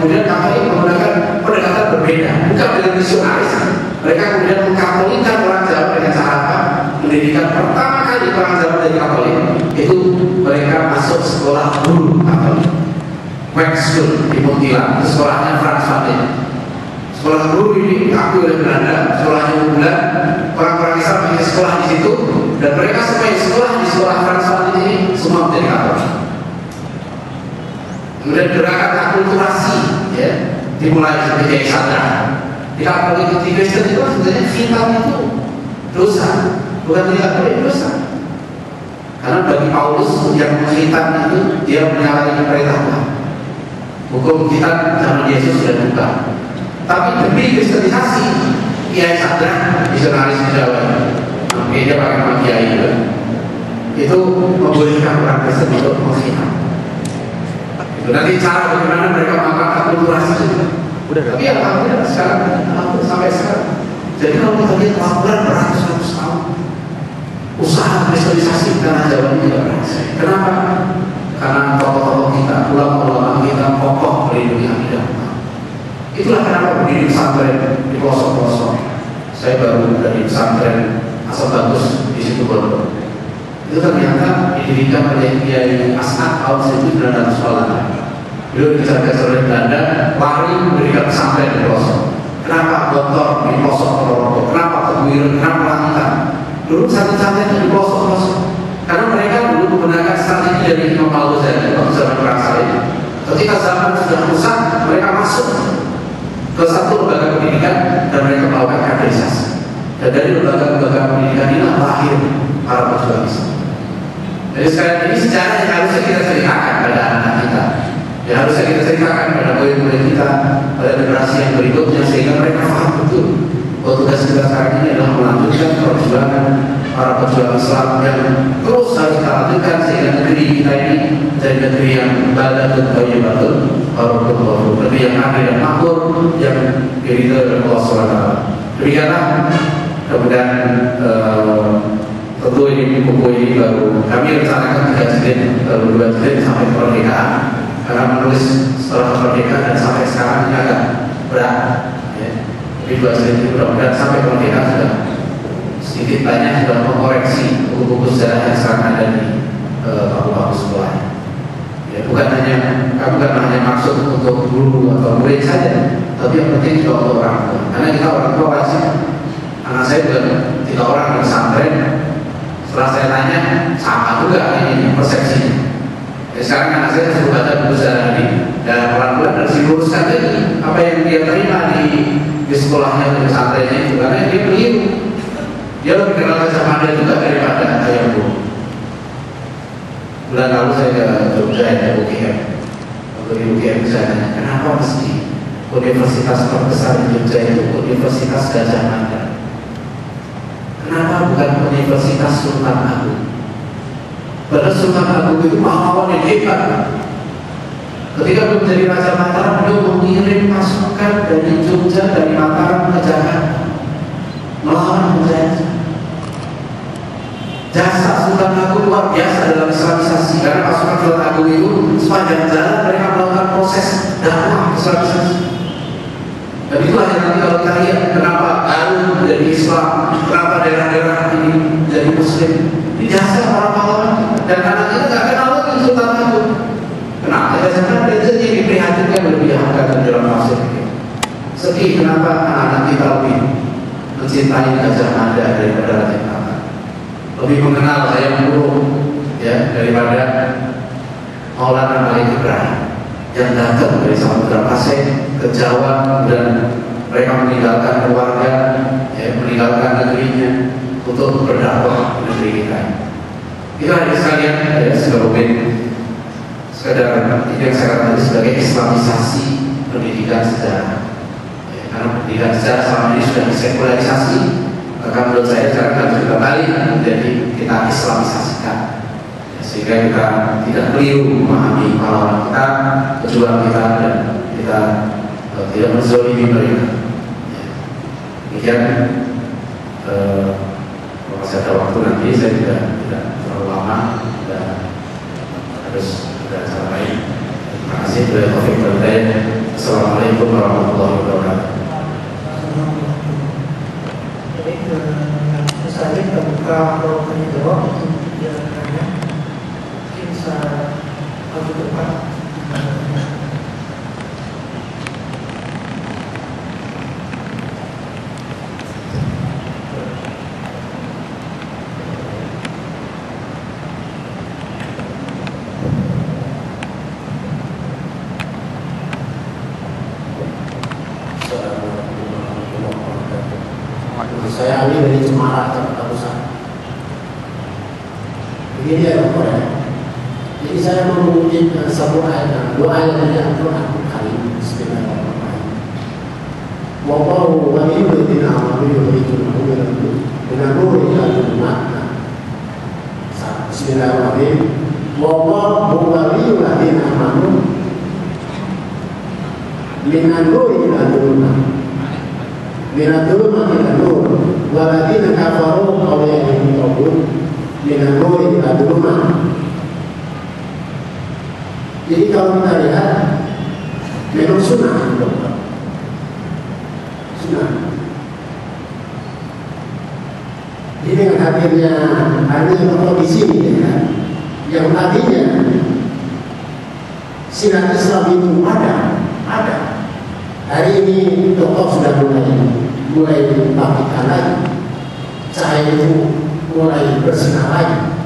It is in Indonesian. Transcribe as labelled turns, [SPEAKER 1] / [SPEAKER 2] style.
[SPEAKER 1] kemudian Katolik menggunakan pendekatan berbeda, bukan dengan misionaris. Mereka kemudian mengkatolikan orang Jawa dengan cara apa? Pendidikan pertama kali orang Jawa dari Katolik itu mereka masuk sekolah guru Katolik, Wax School di Munthilan, sekolahnya Frans Fatin. Sekolah guru ini diakui oleh Belanda, sekolahnya bulan, orang-orang Islam punya sekolah di situ, dan mereka supaya sekolah di sekolah Frans Fatin ini semua menjadi Katolik. Kemudian gerakan akulturasi, ya, dimulai seperti Kiai Sadra. Di Katolik di Kristen itu sebenarnya khitan itu dosa, bukan tidak boleh dosa. Karena bagi Paulus yang menghitan itu dia menyalahi perintah Tuhan. Hukum khitan zaman Yesus sudah buka. Tapi demi kristenisasi, Kiai Sadra, misionaris di Jawa, makanya dia pakai nama Kiai juga, itu membolehkan orang Kristen untuk menghitan. Nanti cara bagaimana mereka melakukan akulturasi itu. Tapi alhamdulillah sekarang sampai sekarang. Jadi kalau kita lihat laporan beratus-ratus tahun, usaha kristenisasi di tanah Jawa ini tidak berhasil. Kenapa? Karena tokoh-tokoh kita, ulama-ulama kita kokoh melindungi akidah. Itulah kenapa berdiri pesantren di pelosok-pelosok. Saya baru dari pesantren Asal Bagus di situ Bondo. Itu ternyata didirikan oleh Kiai As'ad tahun 1908. Beliau dijaga oleh Belanda, lari mendirikan pesantren di pelosok. Kenapa Gontor di pelosok Ponorogo? Kenapa Teguiran? Kenapa Langitan? Dulu pesantren di pelosok-pelosok. Karena mereka dulu menggunakan strategi dari Imam Al-Ghazali waktu zaman perang salib. Ketika zaman sudah rusak, mereka masuk ke satu lembaga pendidikan dan mereka melakukan kaderisasi. Dan dari lembaga-lembaga pendidikan inilah lahir para pejuang Islam. Jadi sekarang ini sejarah yang harusnya kita ceritakan pada anak-anak kita, yang harusnya kita ceritakan pada murid-murid kita, pada generasi yang berikutnya, sehingga mereka paham betul bahwa tugas kita sekarang ini adalah melanjutkan perjuangan para pejuang Islam yang terus harus kita lanjutkan sehingga negeri kita ini menjadi negeri yang badatun thayyibatun warahmatullahi, negeri yang adil dan makmur, yang diridhoi oleh Allah SWT. Demikianlah, kemudian tentu ini buku ini baru kami rencanakan 3 jilid, 2 jilid sampai kemerdekaan, karena menulis setelah kemerdekaan dan sampai sekarang ini agak berat, ya. Tapi 2 jilid ini mudah-mudahan sampai kemerdekaan sudah sedikit banyak sudah mengoreksi buku-buku sejarah yang sekarang ada di paku-paku sekolah. Ya, bukan hanya maksud untuk guru atau murid saja, tapi yang penting juga untuk orang tua. Karena kita orang tua wajib. Anak saya juga 3 orang di pesantren. Setelah saya tanya, sama juga ini persepsinya. Ya, sekarang anak saya sudah baca buku sejarah ini, dan pelan-pelan harus diluruskan lagi apa yang dia terima di sekolahnya, di pesantrennya itu, karena dia keliru. Dia lebih kenal Gajah Mada juga daripada Ayam Buah. Bulan lalu saya ke Jogja ya, UGM. Untuk di UGM saya tanya, kenapa mesti universitas terbesar di Jogja itu Universitas Gajah Mada? Kenapa bukan Universitas Sultan Agung? Padahal Sultan Agung itu pahlawan yang hebat. Ketika beliau menjadi Raja Mataram, beliau mengirim pasukan dari Jogja, dari Mataram ke Jakarta melawan penjajah. Jasa Sultan Agung luar biasa dalam Islamisasi, karena pasukan Sultan Agung itu sepanjang jalan mereka melakukan proses dakwah Islamisasi. Dan itulah yang nanti kalau kita lihat kenapa Garut menjadi Islam, kenapa daerah-daerah ini menjadi Muslim, dijasa para pahlawan. Dan anak itu nggak kenal lagi Sultan Agung. Kenapa? Karena dia jadi diprihatinkan lebih hangat dalam tafsir. Sedih kenapa anak-anak kita lebih mencintai Gajah Mada daripada Raja Mataram, lebih mengenal Hayam Wuruk ya daripada Maulana Malik Ibrahim yang datang dari Samudra Pasai ke Jawa, dan mereka meninggalkan keluarga, ya, meninggalkan negerinya untuk berdakwah di negeri kita. Itu hanya sekalian ya, sekedar ini yang saya katakan sebagai Islamisasi pendidikan sejarah. Ya, karena pendidikan sejarah selama ini sudah disekularisasi, maka menurut saya sekarang harus kembali menjadi kita Islamisasikan, ya, sehingga kita tidak keliru memahami pahlawan kita, pejuang kita, dan kita tidak menzalimi mereka. Demikian, masih ada waktu nanti, saya tidak terlalu lama dan harus ada acara lain. Terima kasih. Assalamualaikum warahmatullahi wabarakatuh. Assalamualaikum warahmatullahi wabarakatuh.
[SPEAKER 2] Jadi saya kita buka kalau tanya jawab untuk diantaranya mungkin bisa maju depan.
[SPEAKER 3] Saya Ali dari Semarang, Jakarta Pusat. Begini ya Bapak ya. Jadi saya mau mengutip satu ayat, dua ayat dari Al-Quran Karim. Bismillahirrahmanirrahim. Wallahu waliyul ladzina amanu yukhrijuhum minan nuri ilal dhulumat. Bismillahirrahmanirrahim. Wallahu waliyul ladzina amanu minan nuri ilal dhulumat. Minadul makinanur waladina kafaru awliyahum tawbun minanur minadulumah. Jadi kalau kita lihat memang sunnah, sunnah. Jadi dengan hadirnya tokoh di sini ya, yang tadinya sinar Islam itu ada. Hari ini tokoh sudah mulai dibangkitkan lagi, cahaya itu mulai bersinar lagi.